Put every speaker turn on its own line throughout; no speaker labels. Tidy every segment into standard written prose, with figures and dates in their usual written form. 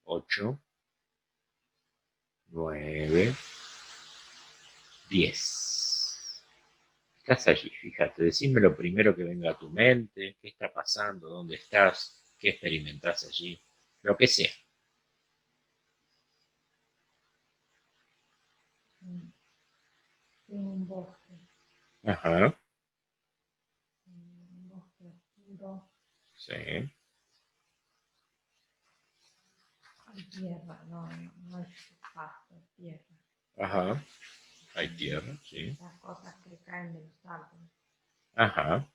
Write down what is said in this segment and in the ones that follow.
8, 9, 10. Estás allí, fíjate, decime lo primero que venga a tu mente, qué está pasando, dónde estás, qué experimentás allí, lo que sea.
En un bosque.
Ajá,
Un bosque oscuro.
sí,
Hay tierra, no es pasto, es tierra.
ajá, hay tierra, sí,
Las cosas que caen de los árboles.
ajá,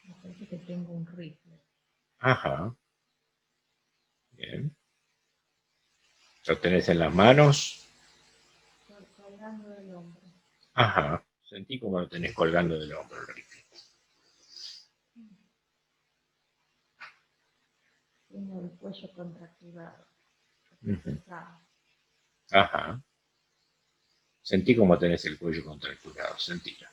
Me parece que tengo un rifle.
ajá, bien. ¿Lo tenés en las manos?
Estoy colgando del hombro.
Ajá, sentí como lo tenés colgando del hombro el rifle.
Tengo el cuello contracturado. Estoy
Ujú,
pesado.
ajá, sentí como tenés el cuello contracturado, sentilo.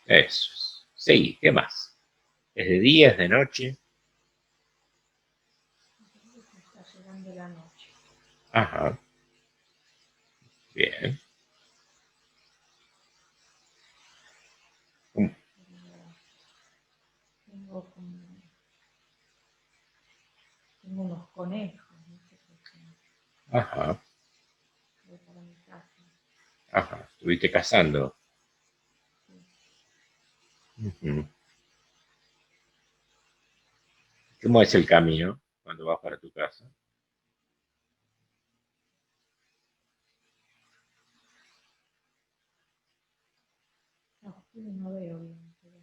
Eso es. Seguí, ¿qué más? ¿Es de día, es de noche?
Me parece que está llegando la noche.
Ajá, bien. Mm,
Tengo como tengo unos conejos, no sé qué son.
ajá,
Voy para mi casa.
ajá, estuviste cazando.
Sí.
Ujú. ¿Cómo es el camino cuando vas para tu casa?
No, oscuro no veo bien, pero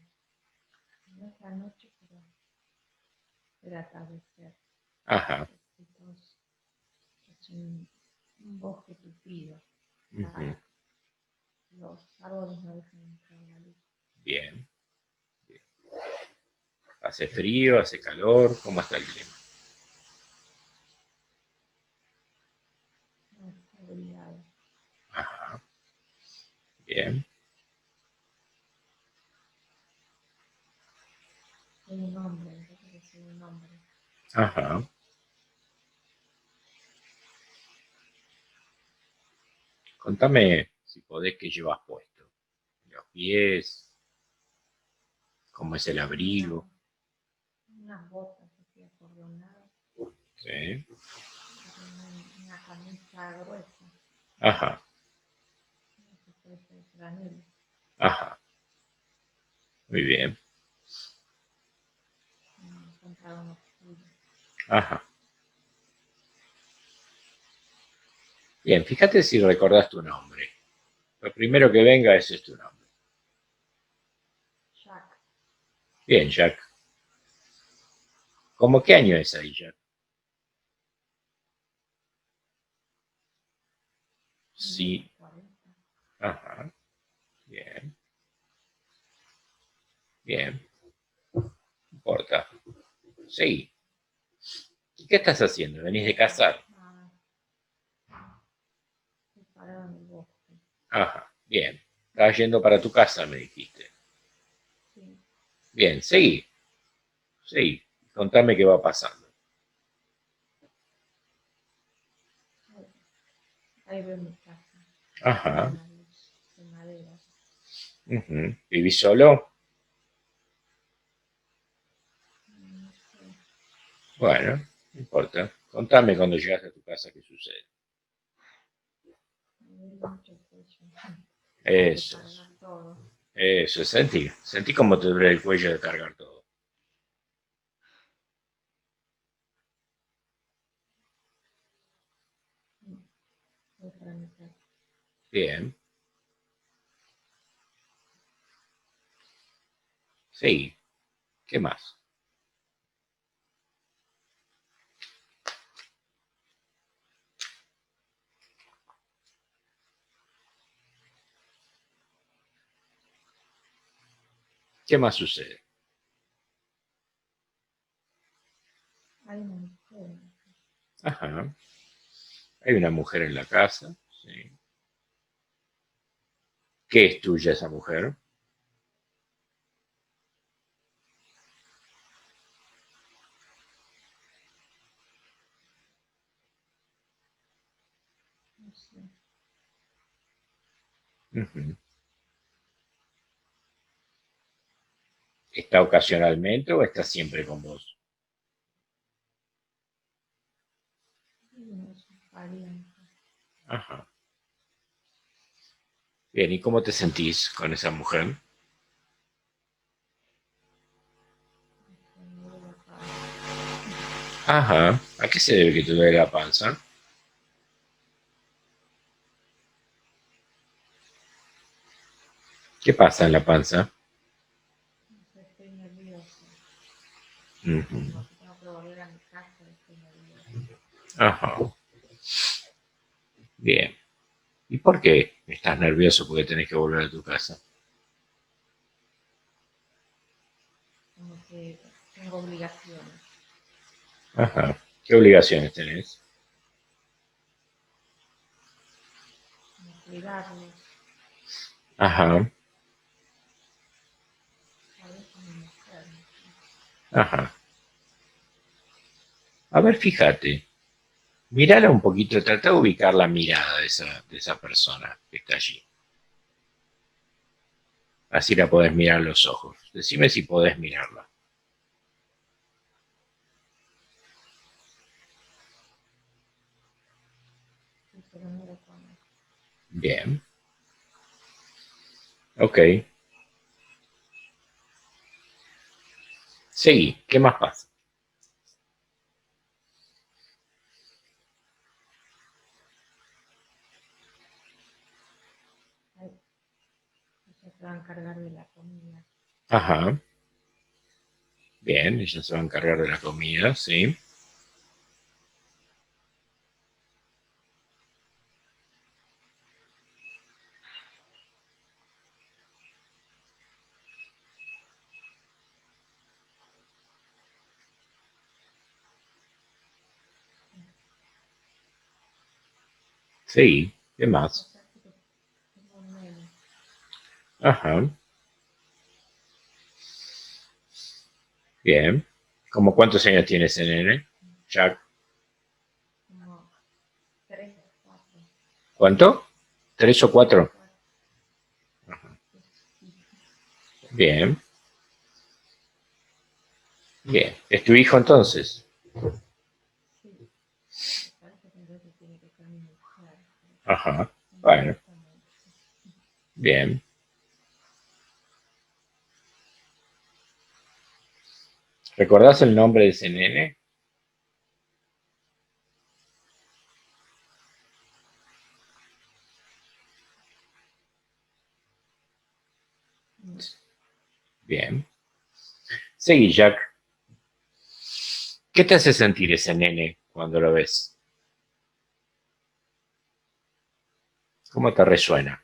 no es la noche, pero el atardecer.
Ajá,
Entonces, es un bosque tupido.
ujú,
Los árboles no dejan entrar la luz.
bien, bien. ¿Hace frío, hace calor? ¿Cómo está el clima?
No está brillado.
Ajá, bien,
Soy un hombre, me parece que soy un hombre.
ajá. Contame si podés qué llevas puesto. Los pies, cómo es el
Una,
abrigo.
unas botas así acordeonadas,
Sí,
una camisa gruesa,
ajá,
no sé, puede ser franela,
ajá, muy bien,
un pantalón oscuro.
ajá. Bien, fíjate si recordás tu nombre. Lo primero que venga es tu nombre.
Jack,
Bien, Jack. ¿Cómo qué año es ahí, Jack? Sí,
40.
ajá, bien, bien, no importa. Sí. ¿Y qué estás haciendo? ¿Venís de cazar?
Nada, estoy parado en el bosque.
Ajá, bien. Estás yendo para tu casa, me dijiste.
Sí,
Bien, seguí, seguí. Contame qué va pasando.
ahí, ahí veo mi casa.
Ajá,
Una luz de madera.
ujú. ¿Vivís solo?
No sé,
Bueno, no importa. Contame cuando llegas a tu casa qué sucede.
me duele mucho el cuello. De
Eso es.
cargar todo.
Eso es. Sentí cómo te duele el cuello de cargar todo.
Voy para mi casa.
Bien, seguí. ¿Qué más? ¿Qué más sucede?
Hay una mujer.
Ajá. Hay una mujer en la casa. Sí. ¿Qué es tuya esa mujer?
no sé.
Ujú. ¿Está ocasionalmente o está siempre con vos?
No es un pariente.
Ajá. Bien, ¿y cómo te sentís con esa mujer?
Que me duele la panza.
Ajá. ¿A qué se debe que te duele la panza? ¿Qué pasa en la panza?
No sé, estoy nerviosa.
Ujú.
Como que tengo que volver a mi casa y estoy nerviosa.
Ajá. Bien. ¿Y por qué estás nervioso porque tenés que volver a tu casa?
Como que tengo obligaciones.
Ajá. ¿Qué obligaciones tenés?
Como cuidarlos.
Ajá.
Tal vez a mi mujer. No sé.
Ajá. A ver, fíjate. Mirala un poquito, trata de ubicar la mirada de esa persona que está allí. Así la podés mirar a los ojos. Decime si podés mirarla.
Sí, pero no lo conozco.
Bien. Ok. Seguí. ¿Qué más pasa?
Ay, ella se va a encargar de la comida.
Ajá. Bien, ella se va a encargar de la comida, sí. Sí. ¿Qué
O
más?
sea, que tengo un nene.
Ajá. Bien. ¿Cómo cuántos años tiene ese nene? Jack.
Como 3, 4.
¿Cuánto? ¿Tres o
3,
cuatro?
4. Es chiquito.
Bien. Bien. ¿Es tu hijo entonces?
Sí. Me parece que entonces tiene que ser mi mujer.
Ajá.
No me
Bueno.
gusta mucho.
Bien. ¿Recordás el nombre de ese nene?
No.
Bien. Seguí, Jack. ¿Qué te hace sentir ese nene cuando lo ves? ¿Cómo te resuena?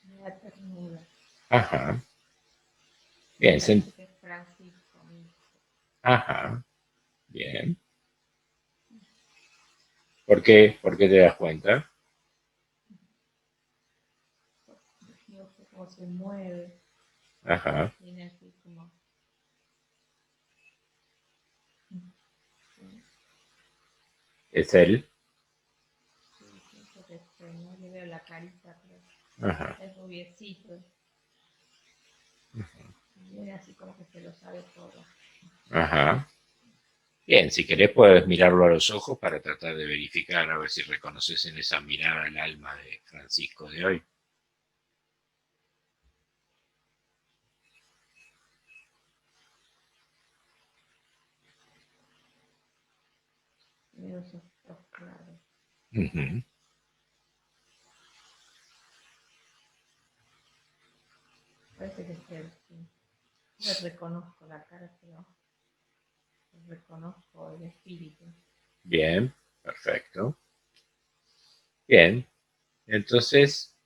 Me da ternura.
Ajá.
Me
Bien.
parece que es Francisco, mi hijo.
Ajá. Bien. ¿Por qué? ¿Por qué te das cuenta?
No sé cómo se mueve.
Ajá.
Tiene así como. Sí,
¿Es él?
sí, pienso que no le veo la carita, pero
Ajá.
es rubiecito. Viene así como que se lo sabe todo.
Ajá. Bien, si querés puedes mirarlo a los ojos para tratar de verificar a ver si reconoces en esa mirada el alma de Francisco de hoy.
Tiene los ojos claros.
Ujú.
Parece que es él, sí. No reconozco la cara, pero reconozco el espíritu.
Bien, perfecto. Bien, entonces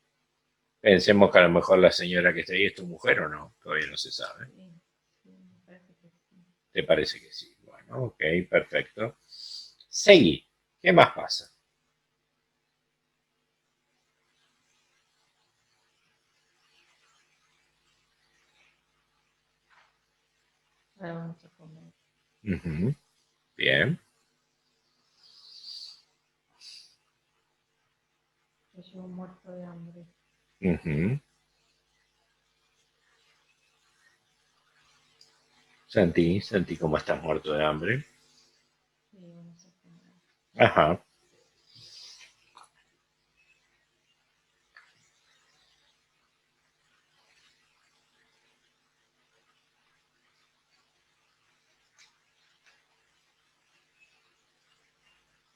pensemos que a lo mejor la señora que está ahí es tu mujer o no, todavía no se sabe.
Sí, sí, me parece que sí.
¿Te parece que sí? Bueno, ok, perfecto. Seguí. ¿Qué más pasa?
nunca vamos a comer.
Ujú. Bien.
Yo llevo muerto de hambre.
Ujú. Sentí cómo estás muerto de hambre.
Sí, vamos a comer.
Ajá.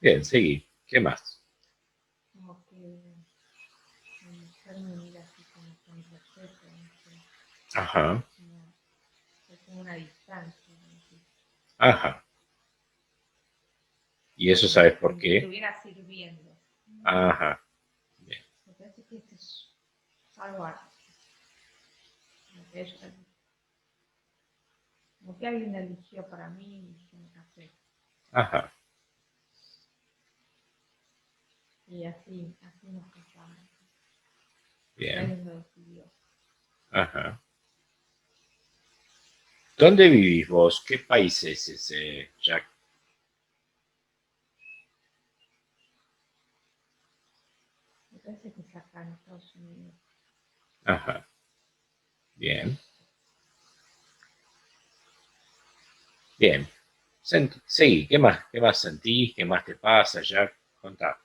Bien, seguí. ¿Qué más?
Como que mi mujer me mira así como con respeto, no sé,
Ajá.
como, hay como una distancia, así,
Ajá. ¿Y eso sabes
como,
por
como si
qué?
estuviera sirviendo.
Ajá. Bien.
Me parece que esto es algo como que, como que alguien eligió para mí y yo me casé.
Ajá.
Y así nos casamos. Que
Bien.
alguien lo decidió.
Ajá. ¿Dónde vivís vos? ¿Qué país es ese, Jack?
Me parece que es acá en Estados Unidos.
Ajá. Bien. Bien. Seguí. ¿Qué más? ¿Qué más sentís? ¿Qué más te pasa, Jack? Contá.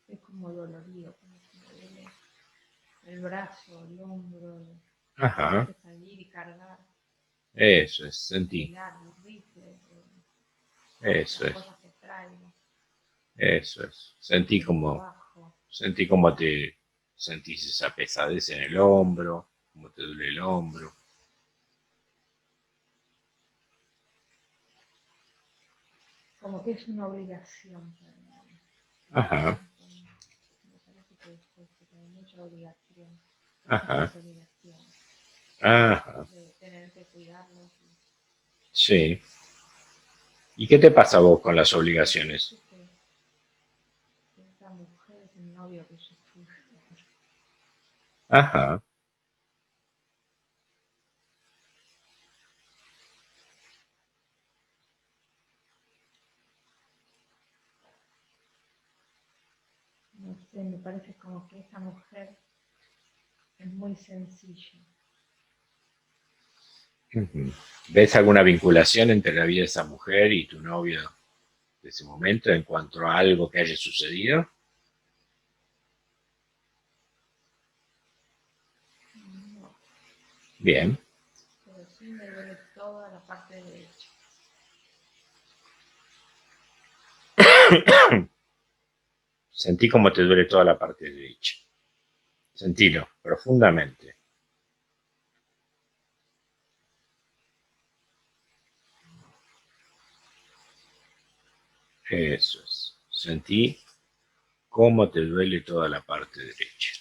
Es como dolorido, como que me duele el brazo, el hombro, tener
Ajá.
que salir y cargar,
Eso es. Sentí.
pelar, el rifle,
Eso
las
es.
cosas que traigo,
Eso es.
el trabajo.
Sentí como te sentís esa pesadez en el hombro, como te duele el hombro.
Como que es una obligación para mí.
Ajá.
Me parece que después hay mucha obligación,
Ajá.
muchas obligaciones
Ajá.
de tener que cuidarlos.
Sí. ¿Y qué te pasa a vos con las
Me
obligaciones?
parece que esta mujer es el novio que yo tuve.
Ajá.
No sé, me parece como que esa mujer es muy sencilla.
Ujú. ¿Ves alguna vinculación entre la vida de esa mujer y tu novio de ese momento en cuanto a algo que haya sucedido?
No,
Bien.
pero sí me duele toda la parte derecha.
Sentí como te duele toda la parte derecha. Sentilo profundamente. Eso es. Sentí cómo te duele toda la parte derecha.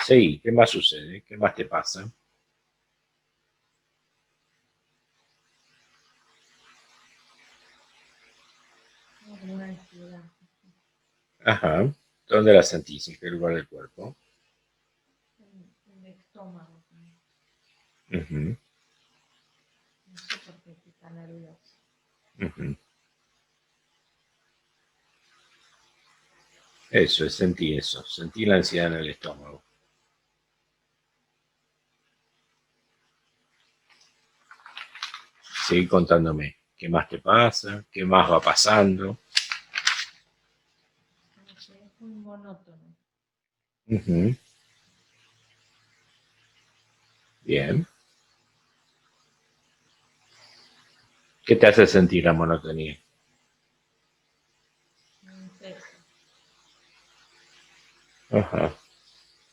Sí, ¿qué más sucede? ¿Qué más te pasa?
Tengo como una ansiedad
Ajá. ¿Dónde la sentís? ¿En qué lugar del cuerpo?
en el estómago.
Ujú,
No sé por qué estoy tan nerviosa.
ujú. Eso es, sentí eso. Sentí la ansiedad en el estómago. Seguí contándome. ¿Qué más te pasa? ¿Qué más va pasando?
Como que es muy monótono.
Ujú. Bien. ¿Qué te hace sentir la monotonía?
Un peso.
Ajá.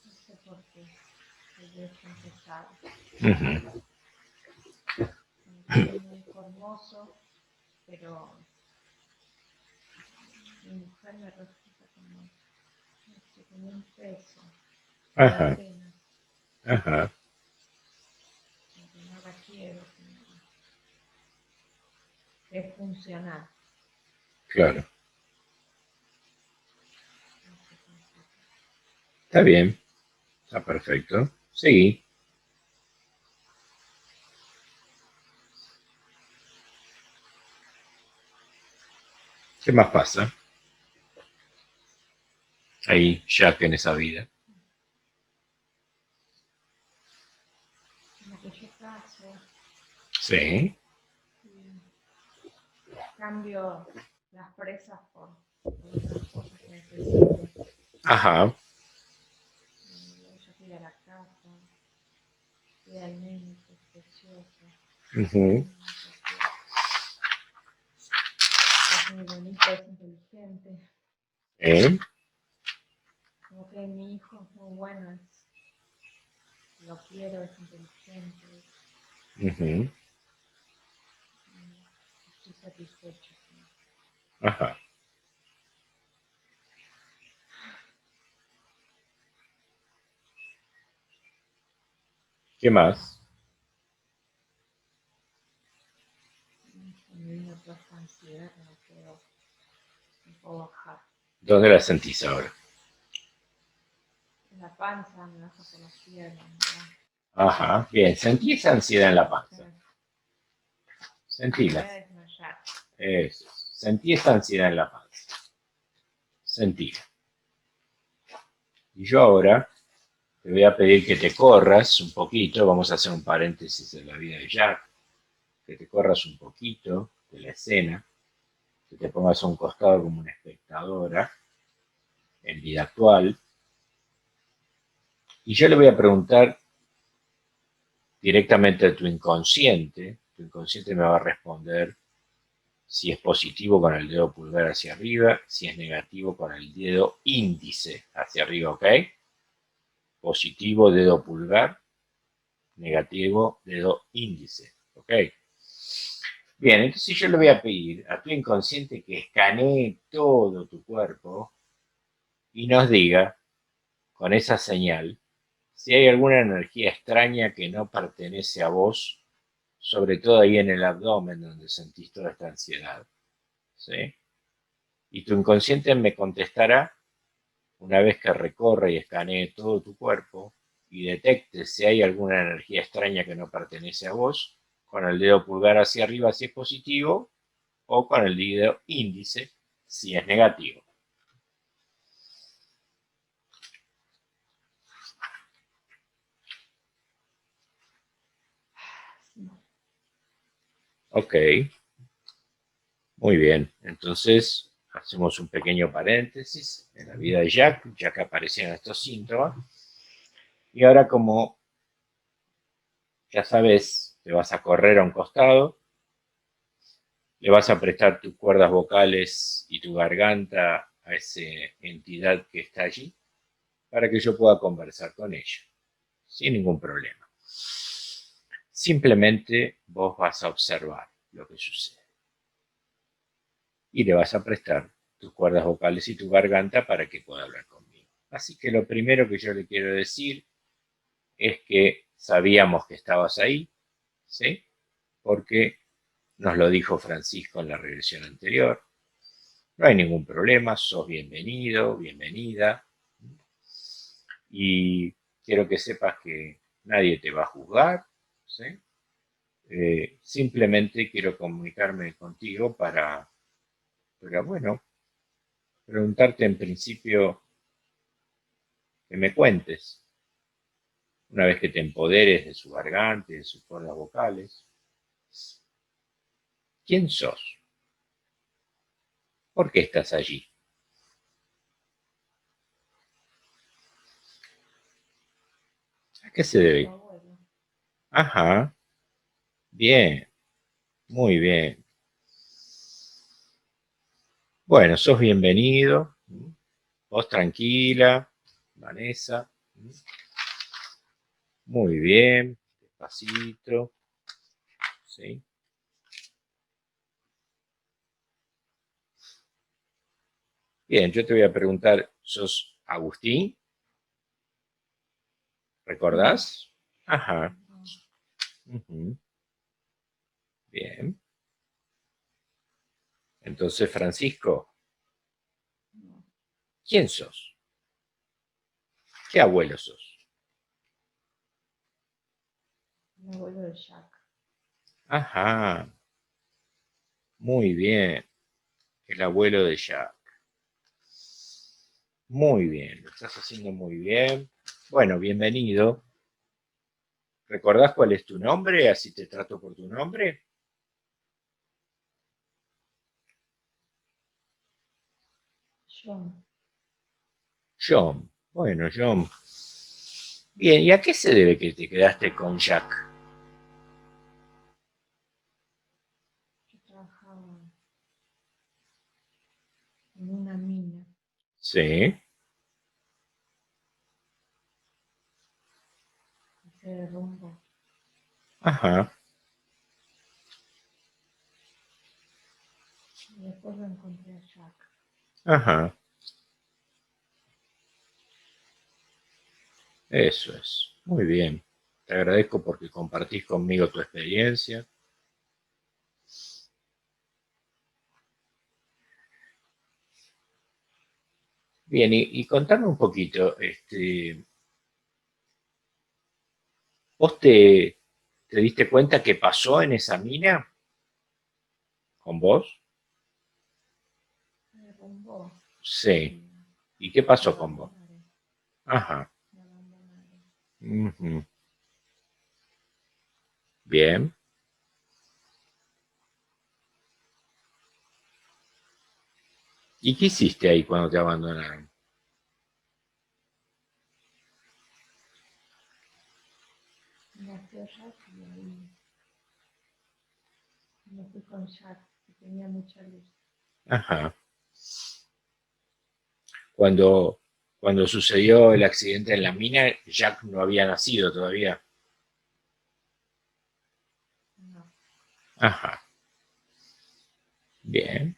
No sé por qué. El día es tan pesado.
Ujú.
Como que es muy formoso, pero mi mujer me resulta como, no sé, como un peso. Me da
Ajá.
pena.
Ajá.
Como que no la quiero. Es funcional.
Claro.
No sé
Está bien, está perfecto. Seguí. ¿Qué más pasa? Ahí, Jack en esa vida.
En la que yo caso
Sí.
y cambio las presas por otras cosas que necesite.
Ajá.
Ella quiere a la casa, quiere al médico, es preciosa,
Ujú.
es muy bonita, es inteligente.
¿Eh?
Como que mi hijo es muy bueno, lo quiero, es inteligente,
Ujú.
estoy satisfecho.
Ajá. ¿Qué más?
Me vino toda esta ansiedad que no puedo bajar.
¿Dónde la sentís ahora?
En la panza, me baja por las piernas,
Ajá. Bien, sentí esa ansiedad en la panza.
me voy
Sentíla.
a desmayar.
Eso. Sentí esa ansiedad en la panza. Sentíla. Y yo ahora te voy a pedir que te corras un poquito. Vamos a hacer un paréntesis en la vida de Jack. Que te corras un poquito de la escena. Que te pongas a un costado como una espectadora en vida actual. Y yo le voy a preguntar directamente a tu inconsciente. Tu inconsciente me va a responder si es positivo con el dedo pulgar hacia arriba, si es negativo con el dedo índice hacia arriba, ¿ok? Positivo, dedo pulgar, negativo, dedo índice, ¿ok? Bien, entonces yo le voy a pedir a tu inconsciente que escanee todo tu cuerpo y nos diga, con esa señal, si hay alguna energía extraña que no pertenece a vos, sobre todo ahí en el abdomen donde sentís toda esta ansiedad, ¿sí? Y tu inconsciente me contestará una vez que recorre y escanee todo tu cuerpo y detecte si hay alguna energía extraña que no pertenece a vos, con el dedo pulgar hacia arriba si es positivo o con el dedo índice si es negativo. Ok, muy bien. Entonces hacemos un pequeño paréntesis en la vida de Jack, ya que aparecieron estos síntomas. Y ahora como ya sabes, te vas a correr a un costado, le vas a prestar tus cuerdas vocales y tu garganta a esa entidad que está allí para que yo pueda conversar con ella, sin ningún problema. Simplemente vos vas a observar lo que sucede y le vas a prestar tus cuerdas vocales y tu garganta para que pueda hablar conmigo. Así que lo primero que yo le quiero decir es que sabíamos que estabas ahí, ¿sí? Porque nos lo dijo Francisco en la regresión anterior. No hay ningún problema, sos bienvenido, bienvenida. Y quiero que sepas que nadie te va a juzgar, ¿sí? Simplemente quiero comunicarme contigo bueno, preguntarte en principio que me cuentes, una vez que te empoderes de su garganta, de sus cuerdas vocales, ¿quién sos? ¿Por qué estás allí? ¿A qué se debe? Ajá, bien, muy bien. Bueno, sos bienvenido. Vos tranquila, Vanessa. Muy bien, despacito. ¿Sí? Bien, yo te voy a preguntar, ¿sos Agustín? ¿Recordás? Ajá. Ujú. Bien. Entonces, Francisco, ¿quién sos? ¿Qué abuelo sos?
El abuelo de Jack.
Ajá, muy bien. El abuelo de Jack. Muy bien, lo estás haciendo muy bien. Bueno, bienvenido. ¿Recordás cuál es tu nombre? Así te trato por tu nombre.
John.
John. Bueno, John. Bien, ¿y a qué se debe que te quedaste con Jack?
Yo trabajaba en una mina
Sí.
y se derrumbó.
Ajá,
Y después lo encontré a Jack.
ajá. Eso es. Muy bien. Te agradezco porque compartís conmigo tu experiencia. Bien, y contame un poquito, ¿vos te diste cuenta qué pasó en esa mina con vos?
Se derrumbó
Sí.
y
¿Y qué
la
pasó con vos?
abandonaron.
Ajá.
La abandonaron.
Ujú. Bien. ¿Y qué hiciste ahí cuando te abandonaron?
Nació Jack y ahí me fui con Jack, que tenía mucha luz.
Ajá. Cuando, cuando sucedió el accidente en la mina, Jack no había nacido todavía.
No,
Ajá. Bien.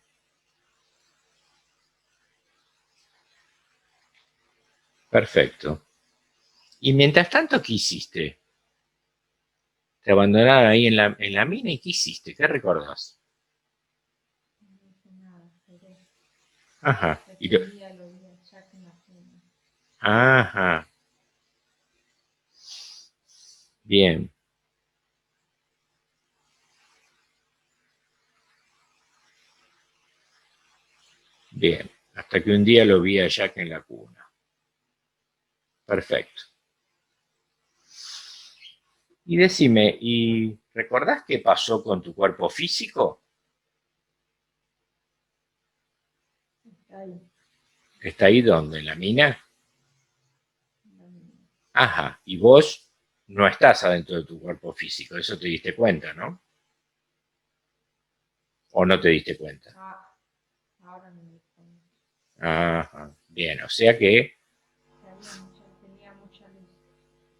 Perfecto. Y mientras tanto, ¿qué hiciste? Te abandonaron ahí en la mina y ¿qué hiciste? ¿Qué recordás?
no hice nada, esperé.
Ajá.
Hasta
Y
que un día lo vi a Jack en la cena.
ajá. Bien, bien. Hasta que un día lo vi a Jack en la cuna. Perfecto. Y decime, ¿y recordás qué pasó con tu cuerpo físico?
Está ahí,
¿Está ahí donde? ¿En la mina?
en la mina.
Ajá. Y vos no estás adentro de tu cuerpo físico. Eso te diste cuenta, ¿no? ¿O no te diste cuenta?
Ah, ahora me di cuenta.
Ajá. Bien, o sea que,
Que tenía mucha luz.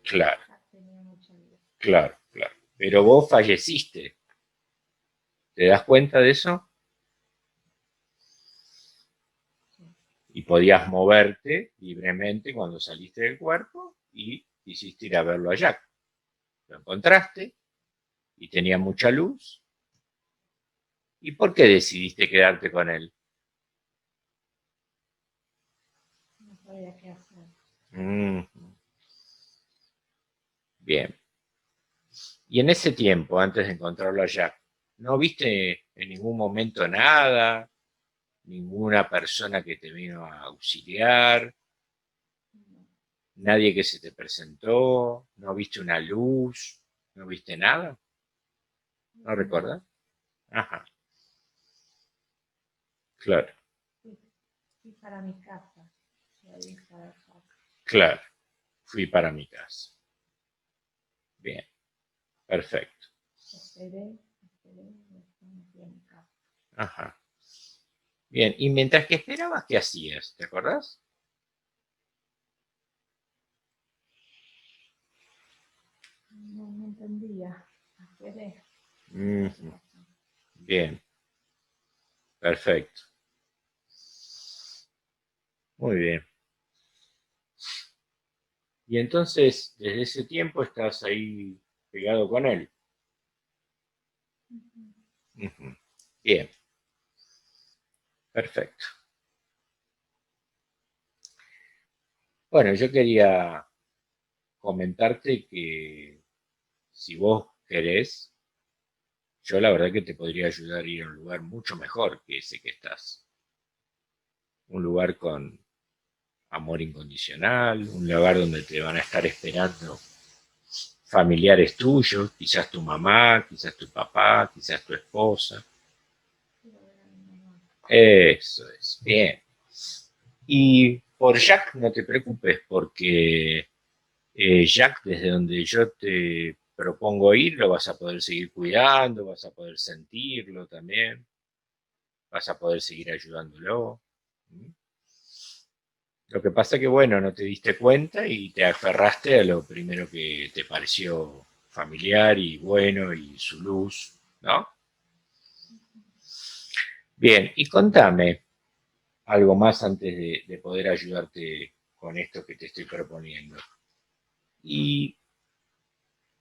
claro,
Jack tenía mucha luz.
claro, claro. Pero vos falleciste. ¿Te das cuenta de eso?
Sí.
Y podías moverte libremente cuando saliste del cuerpo y quisiste ir a verlo a Jack. Lo encontraste y tenía mucha luz. ¿Y por qué decidiste quedarte con él?
No sabía qué hacer.
Mm, bien. Y en ese tiempo, antes de encontrarlo a Jack, ¿no viste en ningún momento nada? ¿Ninguna persona que te vino a auxiliar?
No,
¿Nadie que se te presentó? ¿No viste una luz? ¿No viste nada?
no
¿No
vi
recuerdas?
nada.
Ajá, claro,
Fui, fui para mi casa. Y ahí estaba Jack.
claro. Fui para mi casa. Bien, perfecto.
Esperé, esperé y después me fui a mi casa.
Ajá. Bien, y mientras que esperabas, ¿qué hacías? ¿Te acordás?
No, no entendía. Esperé a ver qué
Ujú.
pasó.
Bien, perfecto. Muy bien. Y entonces, desde ese tiempo estás ahí pegado con él.
Ujú.
Ujú. Bien, perfecto. Bueno, yo quería comentarte que si vos querés, yo la verdad que te podría ayudar a ir a un lugar mucho mejor que ese que estás. Un lugar con amor incondicional, un lugar donde te van a estar esperando familiares tuyos, quizás tu mamá, quizás tu papá, quizás tu esposa.
Quiero ver a mi mamá.
Eso es, bien. Y por Jack no te preocupes, porque Jack, desde donde yo te propongo ir, lo vas a poder seguir cuidando, vas a poder sentirlo también, vas a poder seguir ayudándolo. ¿Mm? Lo que pasa que, bueno, no te diste cuenta y te aferraste a lo primero que te pareció familiar y bueno y su luz, ¿no? Bien, y contame algo más antes de poder ayudarte con esto que te estoy proponiendo. Y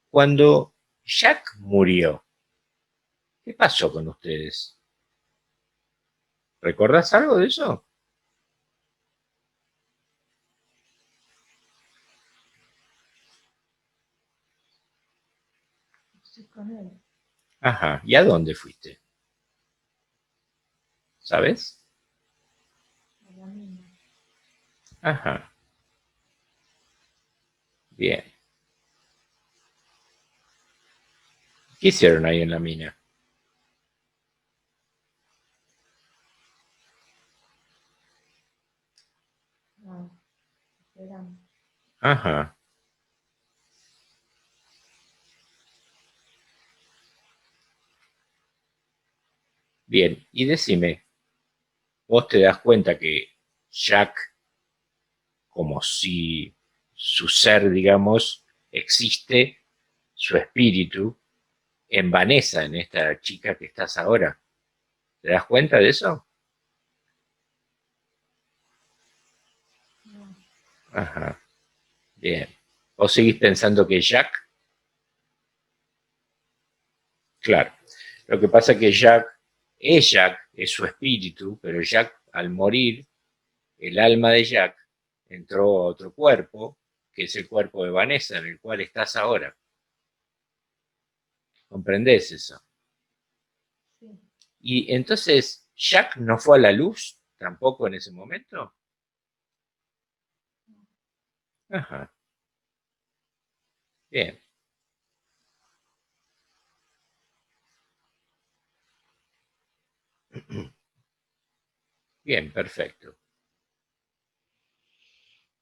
cuando Jack murió, ¿qué pasó con ustedes? ¿Recordás algo de eso?
Estoy con él,
Ajá, ¿y a dónde fuiste? ¿Sabes?
a la mina.
Ajá, bien. ¿Qué hicieron ahí en la mina?
No, esperamos.
Ajá, bien. Y decime, vos te das cuenta que Jack, como si su ser, digamos, existe, su espíritu, en Vanessa, en esta chica que estás ahora. ¿Te das cuenta de eso?
No,
Ajá, bien. ¿Vos seguís pensando que Jack? Claro. Lo que pasa es que Jack, es su espíritu, pero Jack, al morir, el alma de Jack entró a otro cuerpo, que es el cuerpo de Vanessa, en el cual estás ahora. ¿Comprendés eso?
sí,
Y entonces, Jack no fue a la luz tampoco en ese momento.
no,
Ajá, bien, bien, perfecto.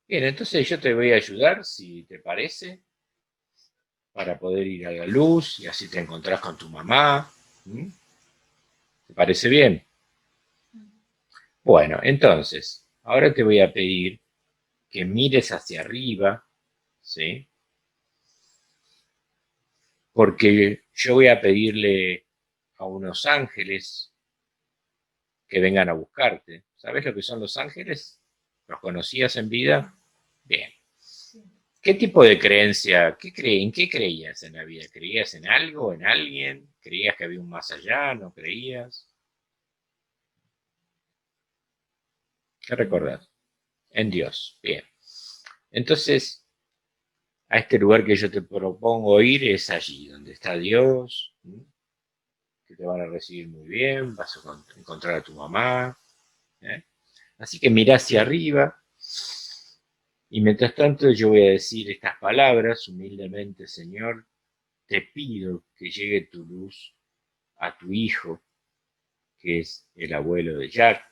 Bien, entonces yo te voy a ayudar, si te parece, para poder ir a la luz y así te encontrás con tu mamá. ¿Mm? ¿Te parece bien?
mm,
Bueno, entonces, ahora te voy a pedir que mires hacia arriba, ¿sí? Porque yo voy a pedirle a unos ángeles que vengan a buscarte. ¿Sabes lo que son los ángeles? ¿Los conocías en vida?
sí,
Bien.
sí.
¿Qué tipo de creencia, en qué creías en la vida? ¿Creías en algo, en alguien? ¿Creías que había un más allá? ¿No creías? ¿Qué
En Dios.
recordás? En Dios. Bien. Entonces, a este lugar que yo te propongo ir es allí, donde está Dios, que te van a recibir muy bien, vas a encontrar a tu mamá. ¿Eh? Así que mira hacia arriba y mientras tanto yo voy a decir estas palabras humildemente, Señor, te pido que llegue tu luz a tu hijo, que es el abuelo de Jack.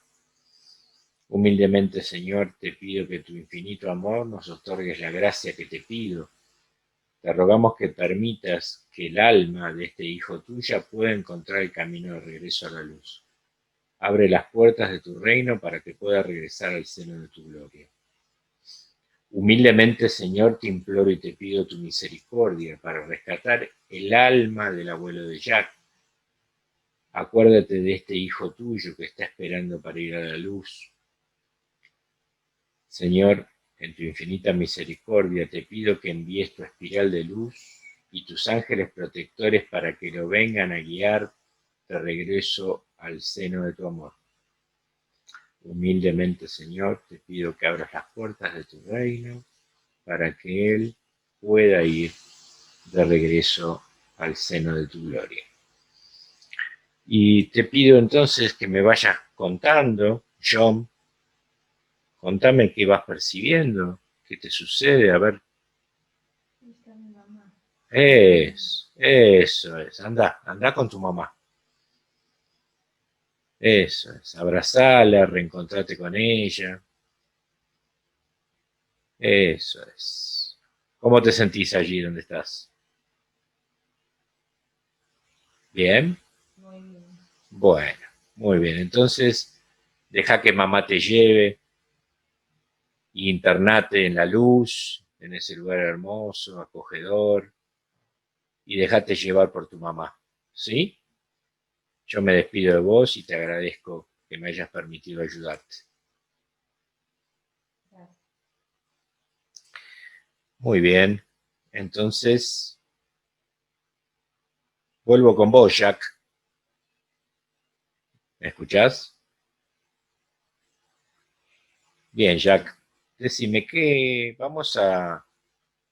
Humildemente, Señor, te pido que tu infinito amor nos otorgues la gracia que te pido. Te rogamos que permitas que el alma de este hijo tuya pueda encontrar el camino de regreso a la luz. Abre las puertas de tu reino para que pueda regresar al seno de tu gloria. Humildemente, Señor, te imploro y te pido tu misericordia para rescatar el alma del abuelo de Jack. Acuérdate de este hijo tuyo que está esperando para ir a la luz. Señor, en tu infinita misericordia te pido que envíes tu espiral de luz y tus ángeles protectores para que lo vengan a guiar de regreso al seno de tu amor. Humildemente, Señor, te pido que abras las puertas de tu reino para que Él pueda ir de regreso al seno de tu gloria. Y te pido entonces que me vayas contando, John, contame qué vas percibiendo, qué te sucede, a ver.
Ahí está mi mamá.
Eso es, anda con tu mamá. Eso es, abrazala, reencontrate con ella. Eso es. ¿Cómo te sentís allí donde estás? ¿Bien?
Muy bien.
Bueno, muy bien. Entonces, deja que mamá te lleve y internate en la luz, en ese lugar hermoso, acogedor, y déjate llevar por tu mamá. ¿Sí? Yo me despido de vos y te agradezco que me hayas permitido ayudarte.
Gracias.
Muy bien. Entonces, vuelvo con vos, Jack. ¿Me escuchás? Bien, Jack. Decime que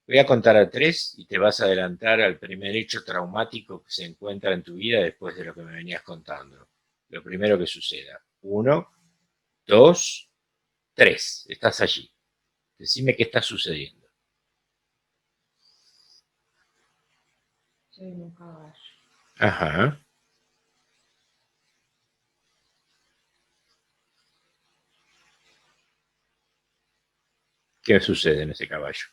voy a contar a 3 y te vas a adelantar al primer hecho traumático que se encuentra en tu vida después de lo que me venías contando. Lo primero que suceda. 1, 2, 3. Estás allí. Decime qué está sucediendo.
Soy un caballo.
Ajá. ¿Qué sucede en ese caballo?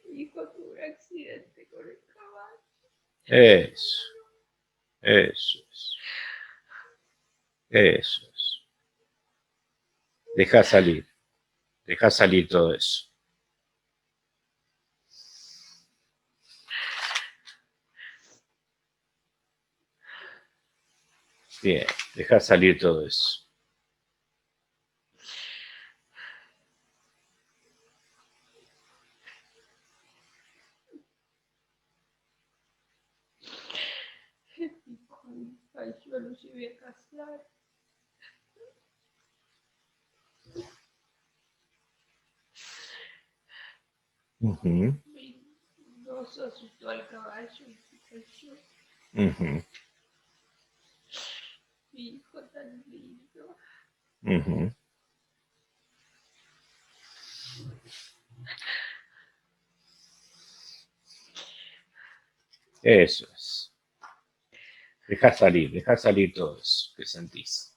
Mi hijo tuvo un accidente con el caballo.
Eso, eso es. Eso es. Deja salir todo eso. Bien, deja salir todo eso.
Ay, yo lo llevé a casar.
Ujú,
No se asustó al caballo y se cayó.
ujú,
Mi hijo tan lindo.
ujú. Eso es. Deja salir todo eso que sentís.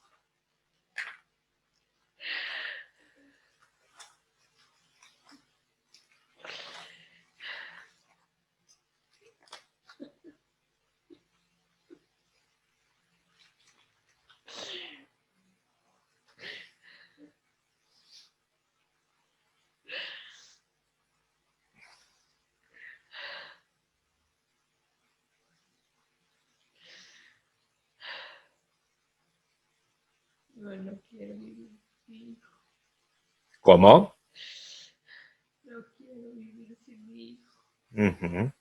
No, no quiero vivir sin mi hijo.
¿Cómo?
No quiero vivir sin mi hijo.
Ujú.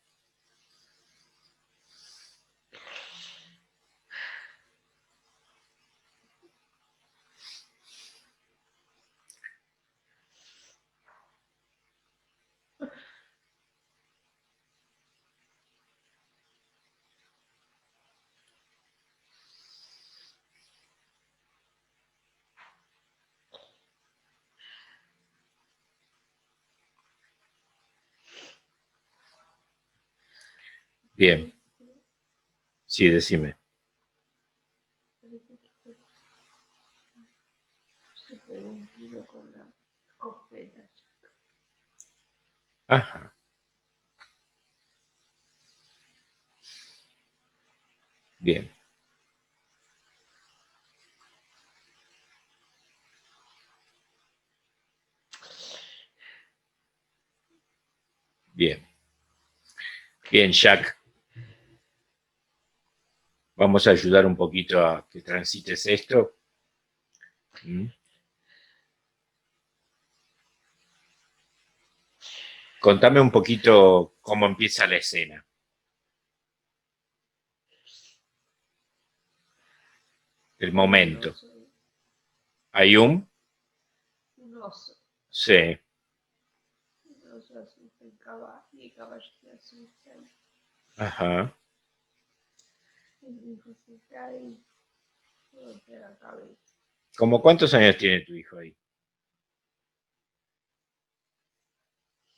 Bien, sí, decime.
Parece que se pegó un tiro con la escopeta.
Ajá, bien, bien. Bien, Jack, vamos a ayudar un poquito a que transites esto. ¿Mm? Contame un poquito cómo empieza la escena. El
Un
momento.
oso,
Hay un...
un oso.
Sí.
Un oso asusta el caballo y el caballo se asusta y
Ajá.
el hijo se cae y se golpea la cabeza.
¿Cómo cuántos años tiene tu hijo ahí?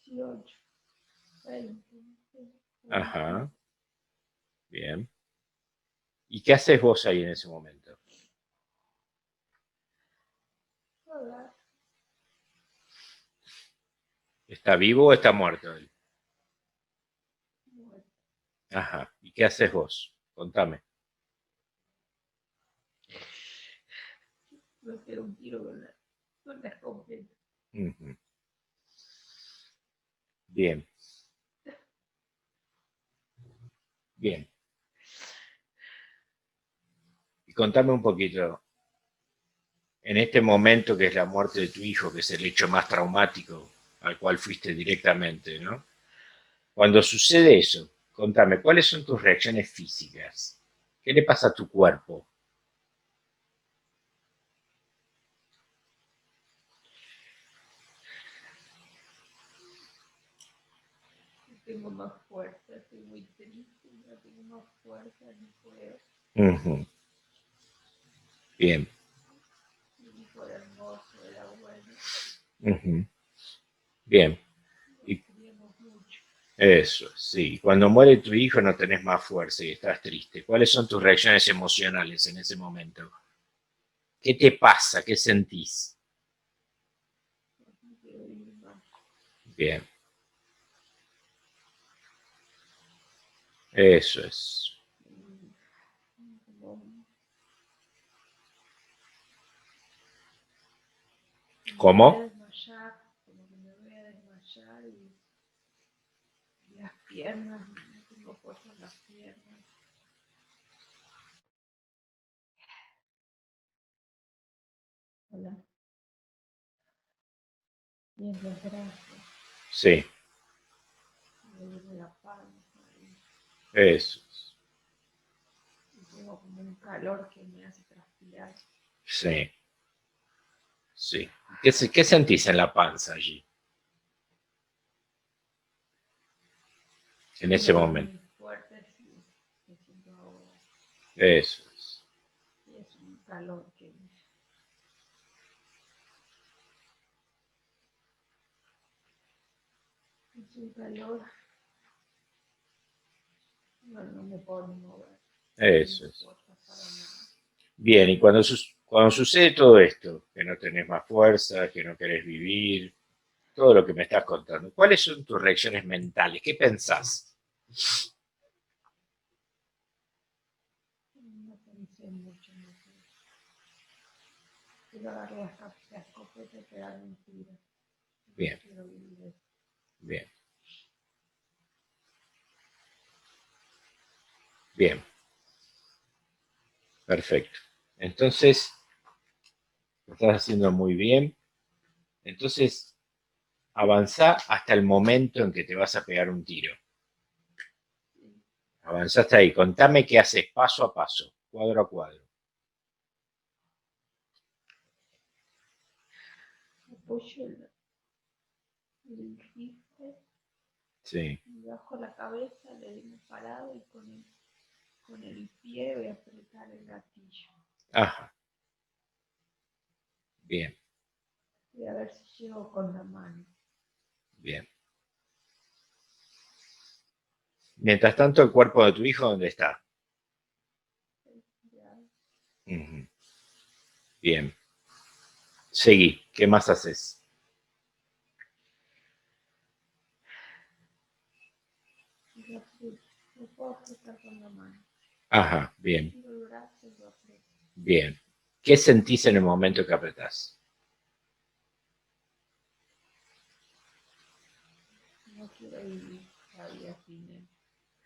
18, 20, 20.
Ajá. Bien. ¿Y qué haces vos ahí en ese momento?
Hola,
¿Está vivo o está muerto él?
muerto.
Ajá. ¿Y qué haces vos? Contame.
Me pego un tiro con la escopeta.
Ujú. Bien, bien. Y contame un poquito, en este momento que es la muerte de tu hijo, que es el hecho más traumático al cual fuiste directamente, ¿no? Cuando sucede eso, contame, ¿cuáles son tus reacciones físicas? ¿Qué le pasa a tu cuerpo?
Tengo más fuerza, estoy muy triste, no tengo más fuerza, no puedo.
Ujú. Bien.
Mi hijo era hermoso, era bueno,
Ujú. Bien.
nos
Y
queríamos mucho.
eso, sí. Cuando muere tu hijo no tenés más fuerza y estás triste. ¿Cuáles son tus reacciones emocionales en ese momento? ¿Qué te pasa? ¿Qué sentís?
No quiero vivir más.
Bien. Eso es.
Como, me voy a
¿Cómo?
desmayar, como que me voy a desmayar y las piernas, no tengo fuerza en las piernas. Hola. Y en los brazos,
Sí,
me duele la panza
eso es.
y tengo como un calor que me hace transpirar.
Sí, sí. ¿Qué sentís en la panza allí, en
Un
ese
dolor
momento?
muy fuerte, sí, me siento ahogada.
Eso es.
Y es un calor que es un calor, no me puedo ni mover, no
Eso
tengo
es.
fuerza para nada.
Bien, y cuando sucede todo esto, que no tenés más fuerza, que no querés vivir, todo lo que me estás contando, ¿cuáles son tus reacciones mentales? ¿Qué pensás?
No pensé mucho, no sé. Quiero agarrar la escopeta y pegarme un tiro. No
Bien,
quiero vivir eso.
bien, bien, perfecto. Entonces, lo estás haciendo muy bien. Entonces, avanzá hasta el momento en que te vas a pegar un tiro.
Sí.
Avanzaste ahí. Contame qué haces paso a paso, cuadro a cuadro.
Apoyo el rifle
Sí.
y bajo la cabeza, le doy un parado y con el pie voy a apretar el gatillo.
Ajá. Bien,
Voy a ver si llego con la mano.
bien. Mientras tanto, el cuerpo de tu hijo, ¿dónde está?
Ya,
Ujú. Bien. Seguí. ¿Qué más haces?
lo puedo apretar con la mano.
Ajá. Bien,
Estiro el brazo y lo aprieto.
bien. ¿Qué sentís en el momento que apretás?
No quiero vivir la vida sin él.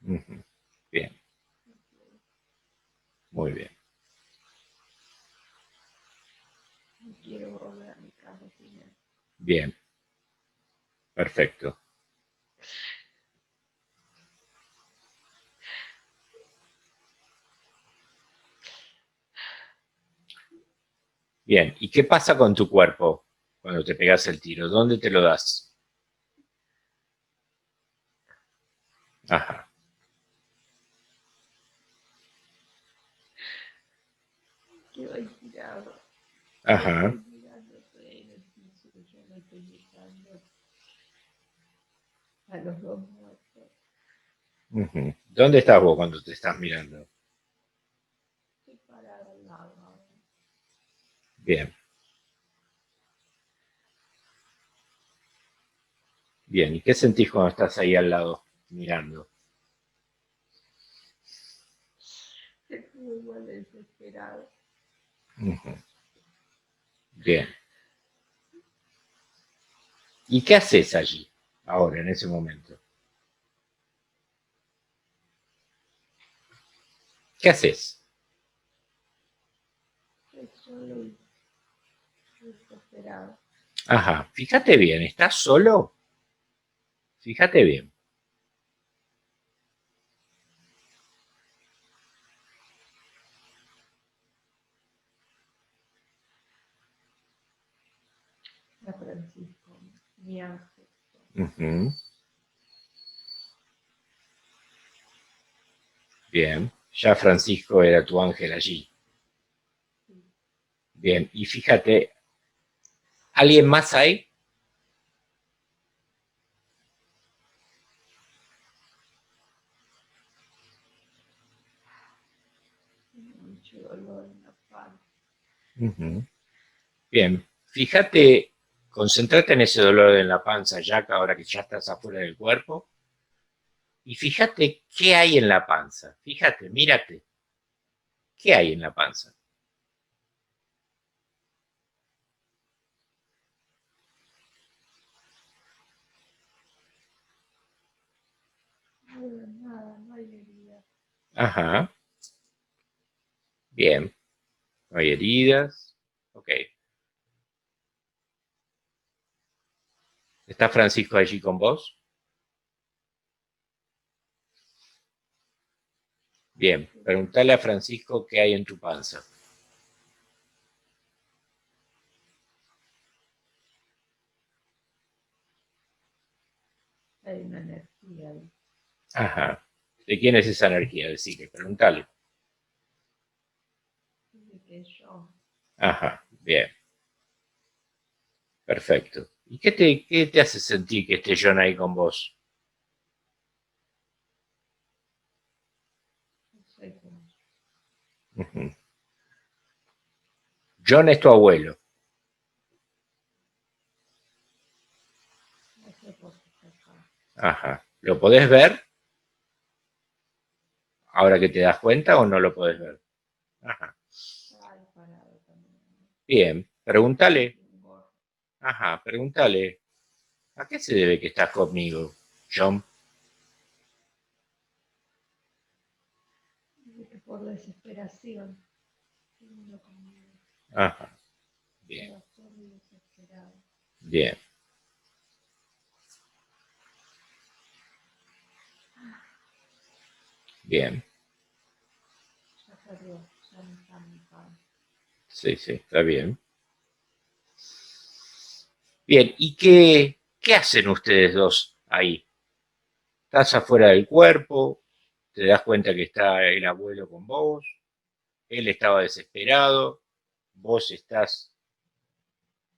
Ujú. Bien,
No quiero,
muy bien.
no quiero volver a mi casa sin él.
Bien, perfecto. Bien, ¿y qué pasa con tu cuerpo cuando te pegas el tiro? ¿Dónde te lo das? Ajá,
Que voy tirado. Lo
ajá.
estoy mirando, estoy ahí en el piso, yo lo estoy mirando a los dos muertos.
Ujú. ¿Dónde estás vos cuando te estás mirando?
Estoy parado al lado ahora.
Bien, bien. ¿Y qué sentís cuando estás ahí al lado mirando?
Estoy igual desesperado.
Ujú. Bien. ¿Y qué haces allí, ahora, en ese momento? ¿Qué haces?
Estoy solo y desesperado.
Ajá, fíjate bien, ¿estás solo? Fíjate bien.
A Francisco, mi ángel.
Ujú. Bien, ya Francisco era tu ángel allí.
Sí,
Bien, y fíjate, ¿alguien más hay?
tengo mucho dolor en la panza.
Ujú. Bien, fíjate, concéntrate en ese dolor en la panza, Jack, ahora que ya estás afuera del cuerpo, y fíjate qué hay en la panza. Fíjate, mírate, ¿qué hay en la panza?
No veo nada, no hay herida.
Ajá, bien, no hay heridas. Ok, ¿está Francisco allí con vos? Bien,
Sí,
preguntale a Francisco qué hay en tu panza.
hay una energía ahí.
Ajá, ¿de quién es esa energía? Decirle, preguntale.
Dice que yo,
Ajá, bien, perfecto. ¿Y qué te hace sentir que esté John ahí con vos?
no sé cómo,
Ujú. John es tu abuelo.
no sé por qué está acá.
Ajá. ¿Lo podés ver ahora que te das cuenta o no lo podés ver? Ajá.
Está ahí parado también.
Bien, pregúntale.
Y un gorro.
Ajá, pregúntale. ¿A qué se debe que estás conmigo, John?
Dice que por desesperación, vino conmigo.
Ajá, bien,
Estaba solo y desesperado.
bien, bien.
Ya salió, ya no está en mi pan.
Sí, sí, está bien. Bien, ¿y qué hacen ustedes dos ahí? ¿Estás afuera del cuerpo? ¿Te das cuenta que está el abuelo con vos? Él estaba desesperado. Vos estás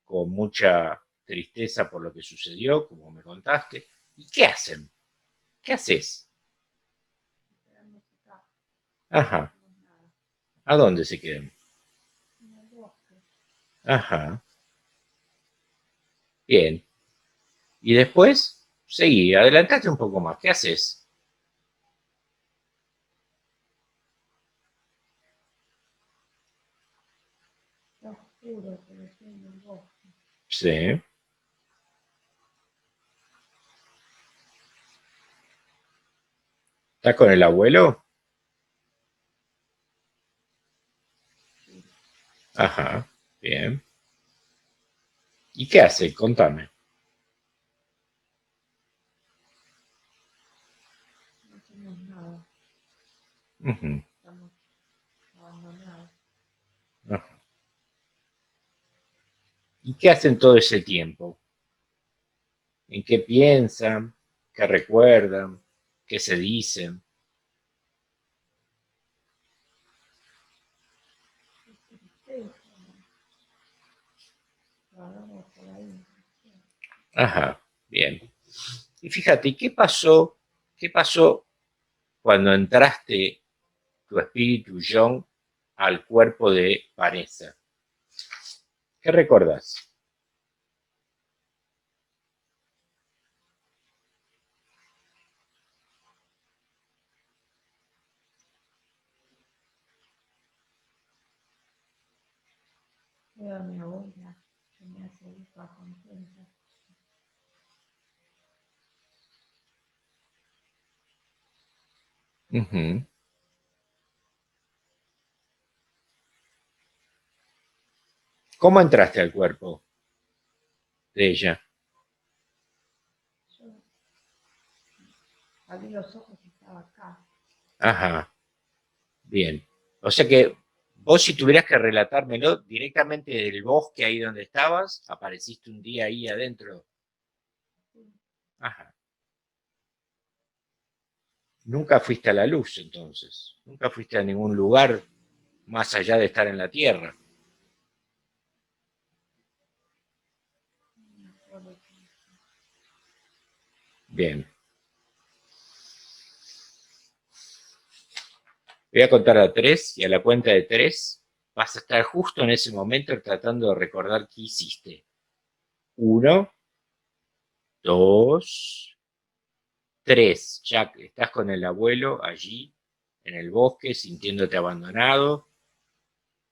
con mucha tristeza por lo que sucedió, como me contaste. ¿Y qué hacen? ¿Qué haces?
Quedamos acá, no
Ajá.
hacemos nada.
¿A dónde se quedan?
En el bosque,
Ajá. Bien. Y después, seguí, adelantate un poco más. ¿Qué haces?
está oscuro, pero estoy en el bosque.
Sí. ¿Estás con el abuelo?
Sí,
Ajá. Bien. ¿Y qué hace? Contame.
no hacemos nada,
Ujú.
estamos abandonados.
Ajá. ¿Y qué hacen todo ese tiempo? ¿En qué piensan? ¿Qué recuerdan? ¿Qué se dicen?
Tristeza, vamos por ahí.
Ajá, bien. Y fíjate, ¿qué pasó? ¿Qué pasó cuando entraste tu espíritu John al cuerpo de Vanessa? ¿Qué recordás?
Veo a mi abuela, que me hace rica contenta.
Ujú. ¿Cómo entraste al cuerpo de ella?
Yo abrí los ojos y estaba acá.
Ajá, bien. O sea que vos si tuvieras que relatármelo directamente del bosque ahí donde estabas, apareciste un día ahí adentro.
Sí,
Ajá. Nunca fuiste a la luz entonces. Nunca fuiste a ningún lugar más allá de estar en la tierra.
no me acuerdo qué hice.
Bien. Voy a contar a tres y a la cuenta de tres vas a estar justo en ese momento tratando de recordar qué hiciste. Uno, dos, tres. Jack, estás con el abuelo allí en el bosque sintiéndote abandonado.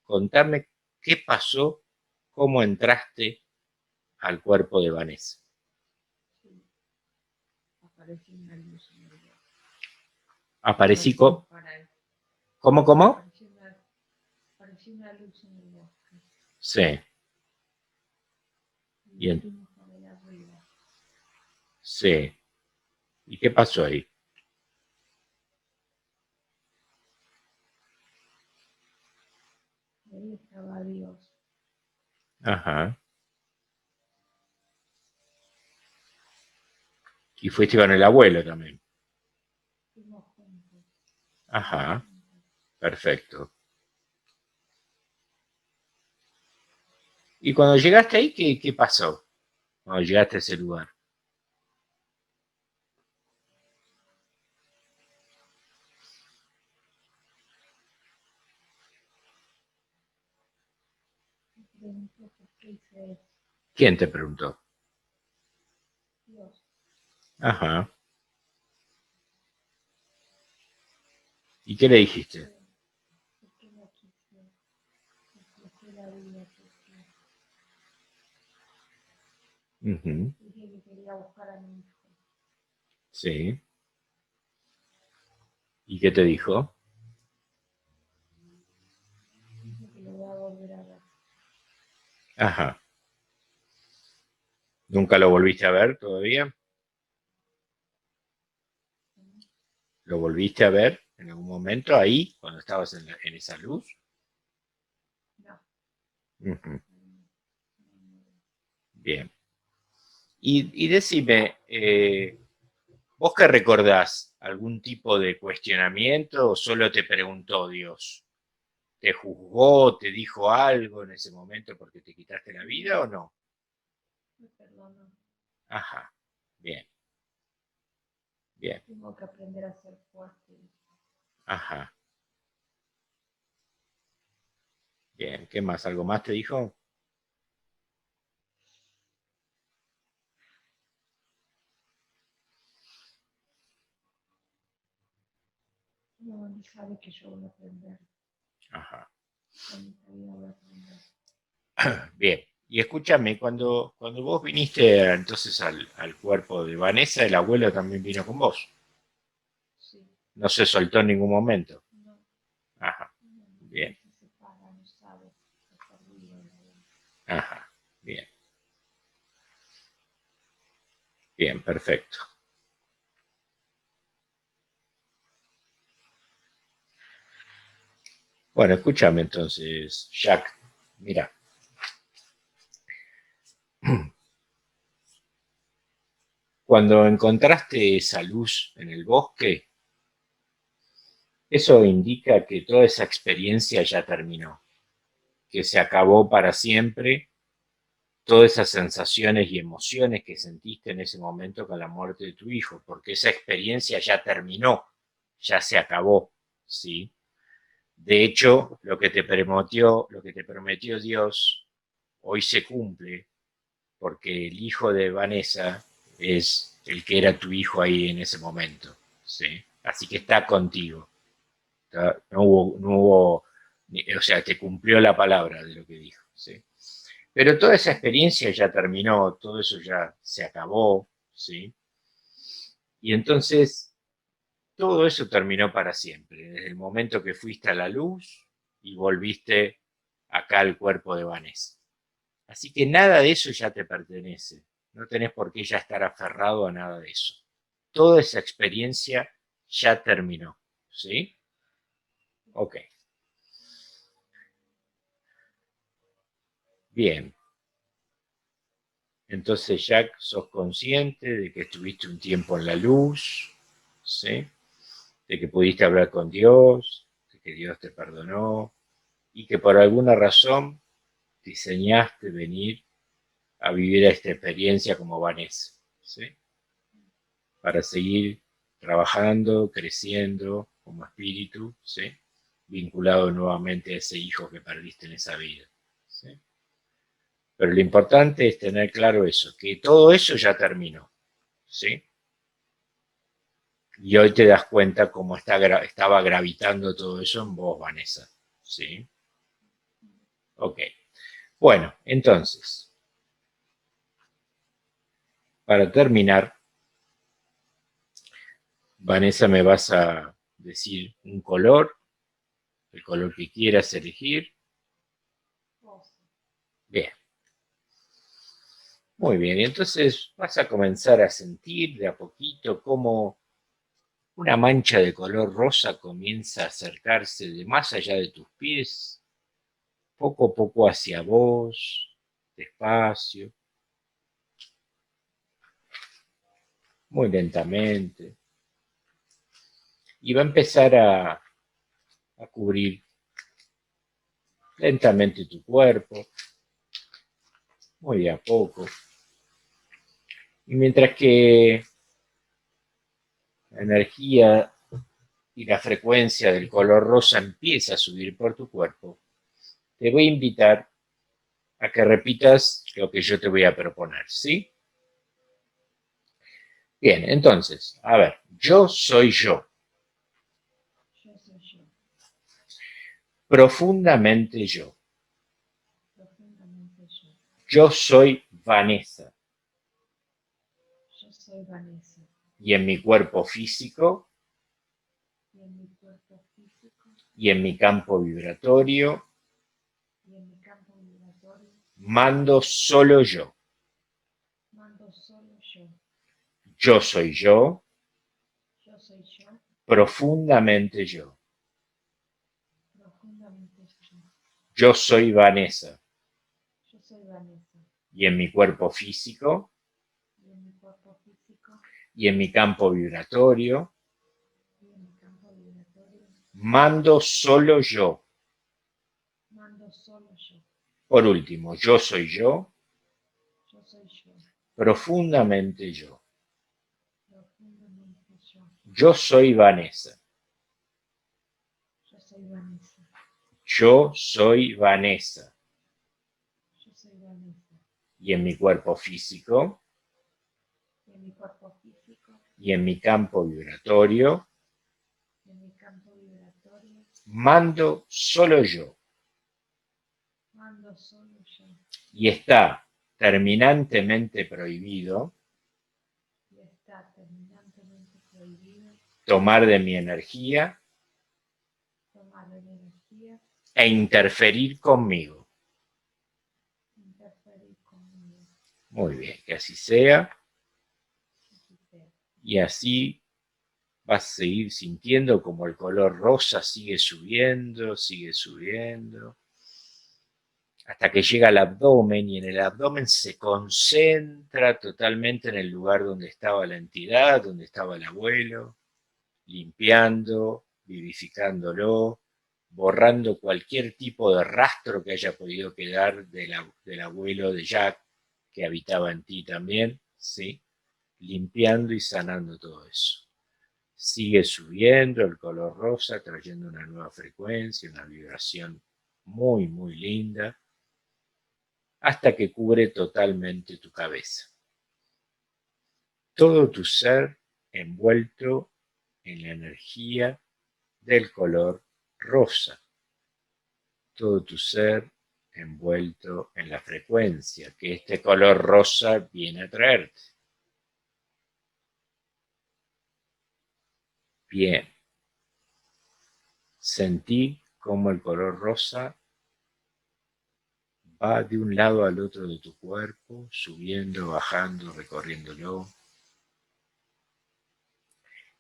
Contame qué pasó, cómo entraste al cuerpo de Vanessa.
Sí, apareció una luz en el bosque. No
Aparecí
fuimos para él.
¿Cómo, cómo?
Apareció una luz en el bosque.
Sí,
Y nos
bien,
fuimos para allá arriba.
sí. ¿Y qué pasó ahí?
Y ahí estaba Dios.
Ajá. Y fuiste con el abuelo también.
Fuimos juntos. Fuimos
Ajá,
juntos.
perfecto. Y cuando llegaste ahí, ¿qué pasó? Cuando llegaste a ese lugar.
Me preguntó por qué hice eso.
¿Quién te preguntó?
Dios,
Ajá. ¿Y qué le
¿por
dijiste?
qué? ¿Por qué la quise? ¿Por qué la vida? ¿Por qué?
Ujú,
Dije que quería buscar a mi hijo.
sí. ¿Y qué te dijo?
Dije que lo voy a volver a ver.
Ajá. ¿Nunca lo volviste a ver todavía?
¿Sí?
¿Lo volviste a ver en algún momento ahí, cuando estabas en esa luz?
No,
Ujú,
no, no.
bien. Y decime, ¿vos qué recordás? ¿Algún tipo de cuestionamiento o solo te preguntó Dios? ¿Te juzgó, te dijo algo en ese momento porque te quitaste la vida o no?
Me perdonó.
Ajá, bien, bien,
Tengo que aprender a ser fuerte.
ajá, bien. ¿Qué más? ¿Algo más te dijo?
No, él sabe que yo voy a aprender.
Ajá,
En esta vida voy a aprender.
bien. Y escúchame, cuando vos viniste entonces al cuerpo de Vanessa, el abuelo también vino con vos.
Sí,
No se soltó en ningún momento.
no,
Ajá,
no,
bien,
él se separa, no sabe. Está perdido.
ajá, bien, bien, perfecto. Bueno, escúchame entonces, Jack. Mira, cuando encontraste esa luz en el bosque, eso indica que toda esa experiencia ya terminó, que se acabó para siempre todas esas sensaciones y emociones que sentiste en ese momento con la muerte de tu hijo, porque esa experiencia ya terminó, ya se acabó, ¿sí? De hecho, lo que te prometió Dios, hoy se cumple, porque el hijo de Vanessa es el que era tu hijo ahí en ese momento, ¿sí? Así que está contigo. No hubo, o sea, te cumplió la palabra de lo que dijo, ¿sí? Pero toda esa experiencia ya terminó, todo eso ya se acabó, ¿sí? Y entonces todo eso terminó para siempre, desde el momento que fuiste a la luz y volviste acá al cuerpo de Vanessa. Así que nada de eso ya te pertenece, no tenés por qué ya estar aferrado a nada de eso. Toda esa experiencia ya terminó, ¿sí? Ok, bien. Entonces ya sos consciente de que estuviste un tiempo en la luz, ¿sí? De que pudiste hablar con Dios, de que Dios te perdonó y que por alguna razón diseñaste venir a vivir esta experiencia como Vanessa, ¿sí? Para seguir trabajando, creciendo como espíritu, ¿sí? Vinculado nuevamente a ese hijo que perdiste en esa vida, ¿sí? Pero lo importante es tener claro eso, que todo eso ya terminó, ¿sí? Y hoy te das cuenta cómo estaba gravitando todo eso en vos, Vanessa, ¿sí? Ok. Bueno, entonces, para terminar, Vanessa, me vas a decir un color, el color que quieras elegir. Bien, muy bien. Y entonces vas a comenzar a sentir de a poquito cómo una mancha de color rosa comienza a acercarse de más allá de tus pies, poco a poco hacia vos, despacio, muy lentamente. Y va a empezar a cubrir lentamente tu cuerpo, muy de a poco. Y mientras que la energía y la frecuencia del color rosa empieza a subir por tu cuerpo, te voy a invitar a que repitas lo que yo te voy a proponer, ¿sí? Bien, entonces, a ver, yo soy yo,
Yo soy yo,
profundamente yo.
profundamente yo.
Yo soy Vanessa
Yo soy Vanessa
y en mi cuerpo físico
y en mi cuerpo físico
y en mi campo vibratorio
y en mi campo vibratorio
mando solo yo.
mando solo yo.
Yo soy yo,
Yo soy yo,
profundamente yo.
profundamente yo.
Yo soy Vanessa
Yo soy Vanessa
y en mi cuerpo físico
y en mi cuerpo físico
y en mi campo vibratorio
y en mi campo vibratorio
mando solo yo.
mando solo yo.
Por último, yo soy yo,
Yo soy yo,
profundamente yo.
profundamente yo.
Yo soy Vanessa.
Yo soy Vanessa.
Yo soy Vanessa
Yo soy Vanessa
y en mi cuerpo físico
y en mi cuerpo físico
y en mi campo vibratorio
y en mi campo vibratorio
mando solo yo.
mando solo yo.
Y está terminantemente prohibido
Y está terminantemente prohibido
tomar de mi energía
tomar de mi energía
e interferir conmigo.
e interferir conmigo.
Muy bien, que así sea
Así sea.
y así vas a seguir sintiendo como el color rosa sigue subiendo, hasta que llega al abdomen y en el abdomen se concentra totalmente en el lugar donde estaba la entidad, donde estaba el abuelo, limpiando, vivificándolo, borrando cualquier tipo de rastro que haya podido quedar del abuelo de Jack, que habitaba en ti también, ¿sí? Limpiando y sanando todo eso. Sigue subiendo el color rosa, trayendo una nueva frecuencia, una vibración muy, muy linda, hasta que cubre totalmente tu cabeza. Todo tu ser envuelto en la energía del color rosa. Todo tu ser envuelto en la frecuencia que este color rosa viene a traerte. Bien. Sentí cómo el color rosa va de un lado al otro de tu cuerpo, subiendo, bajando, recorriéndolo.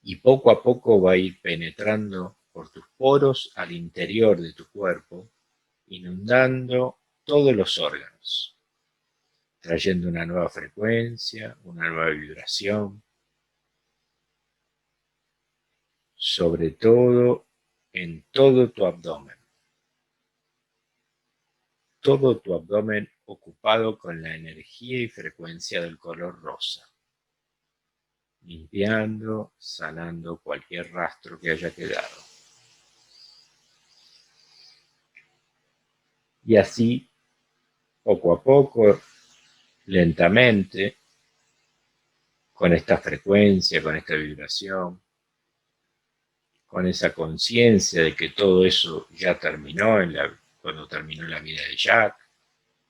Y poco a poco va a ir penetrando por tus poros al interior de tu cuerpo, inundando todos los órganos, trayendo una nueva frecuencia, una nueva vibración, sobre todo en todo tu abdomen. Todo tu abdomen ocupado con la energía y frecuencia del color rosa, limpiando, sanando cualquier rastro que haya quedado. Y así, poco a poco, lentamente, con esta frecuencia, con esta vibración, con esa conciencia de que todo eso ya terminó cuando terminó la vida de Jack,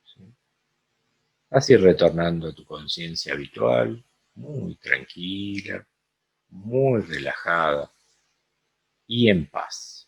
¿sí? Así retornando a tu conciencia habitual, muy tranquila, muy relajada y en paz.